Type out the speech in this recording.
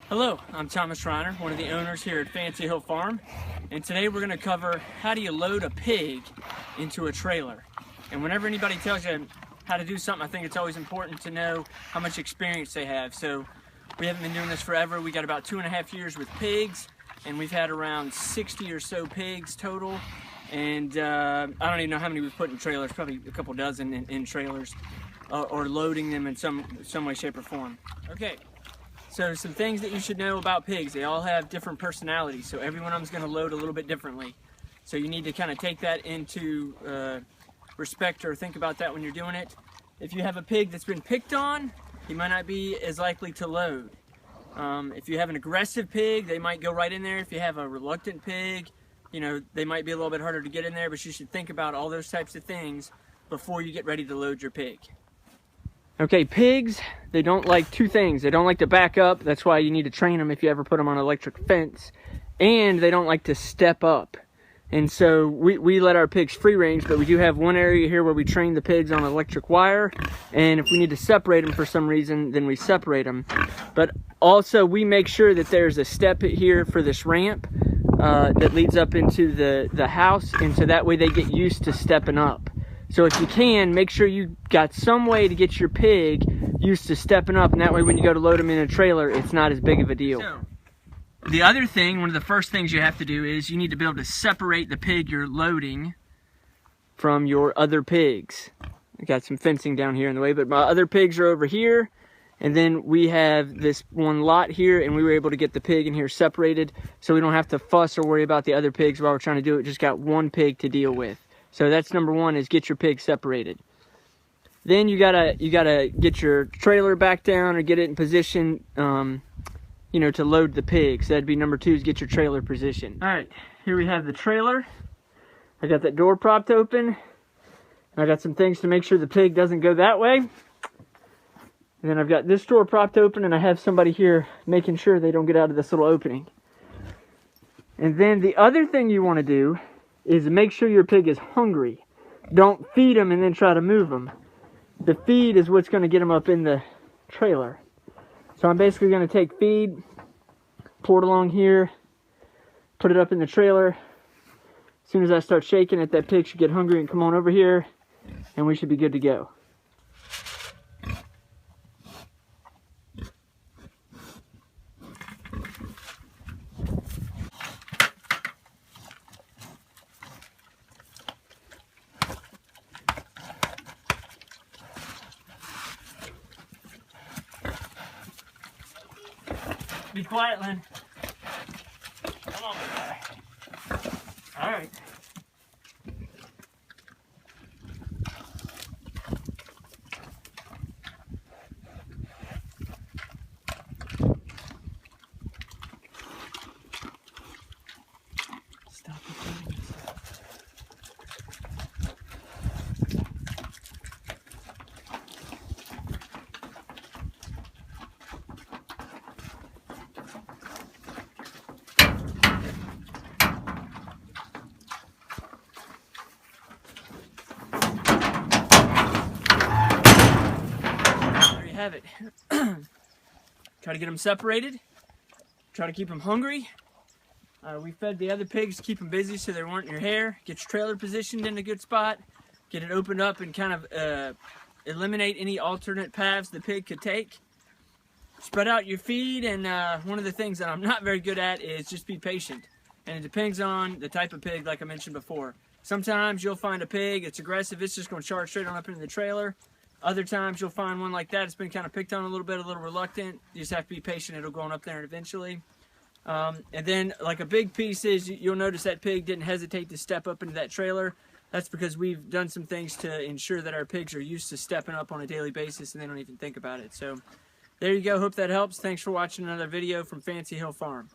Hello, I'm Thomas Reiner, one of the owners here at Fancy Hill Farm, and today we're going to cover how do you load a pig into a trailer. And whenever anybody tells you how to do something, I think it's always important to know how much experience they have. So we haven't been doing this forever. We got about 2.5 years with pigs, and we've had around 60 or so pigs total. And I don't even know how many we've put in trailers, probably a couple dozen in trailers, or loading them in some way, shape, or form. Okay. So some things that you should know about pigs. They all have different personalities, so every one of them is going to load a little bit differently. So you need to kind of take that into respect or think about that when you're doing it. If you have a pig that's been picked on, he might not be as likely to load. If you have an aggressive pig, they might go right in there. If you have a reluctant pig, you know, they might be a little bit harder to get in there, but you should think about all those types of things before you get ready to load your pig. Okay, pigs, they don't like two things. They don't like to back up. That's why you need to train them if you ever put them on an electric fence. And they don't like to step up. And so we let our pigs free range, but we do have one area here where we train the pigs on electric wire. And if we need to separate them for some reason, then we separate them. But also we make sure that there's a step here for this ramp that leads up into the house. And so that way they get used to stepping up. So if you can, make sure you got some way to get your pig used to stepping up, and that way when you go to load them in a trailer, it's not as big of a deal. So, the other thing, one of the first things you have to do is you need to be able to separate the pig you're loading from your other pigs. I got some fencing down here in the way, but my other pigs are over here, and then we have this one lot here, and we were able to get the pig in here separated, so we don't have to fuss or worry about the other pigs while we're trying to do it. Just got one pig to deal with. So that's number one, is get your pig separated. Then you gotta get your trailer back down or get it in position, you know, to load the pig. So that'd be number two, is get your trailer positioned. All right, here we have the trailer. I got that door propped open. I got some things to make sure the pig doesn't go that way. And then I've got this door propped open, and I have somebody here making sure they don't get out of this little opening. And then the other thing you want to do is make sure your pig is hungry. Don't feed them and then try to move them. The feed is what's going to get them up in the trailer. So I'm basically going to take feed, pour it along here, put it up in the trailer. As soon as I start shaking it, that pig should get hungry and come on over here, and we should be good to go. Be quiet, Lynn. Come on, guy. All right. Stop it. Have it. Try to get them separated. Try to keep them hungry. We fed the other pigs to keep them busy so they weren't in your hair. Get your trailer positioned in a good spot. Get it opened up and kind of eliminate any alternate paths the pig could take. Spread out your feed, and one of the things that I'm not very good at is just be patient. And it depends on the type of pig, like I mentioned before. Sometimes you'll find a pig, it's aggressive, it's just going to charge straight on up into the trailer. Other times you'll find one like that, it's been kind of picked on a little bit, a little reluctant. You just have to be patient, it'll go on up there eventually. And then like a big piece is, you'll notice that pig didn't hesitate to step up into that trailer. That's because we've done some things to ensure that our pigs are used to stepping up on a daily basis and they don't even think about it. So there you go, hope that helps. Thanks for watching another video from Fancy Hill Farm.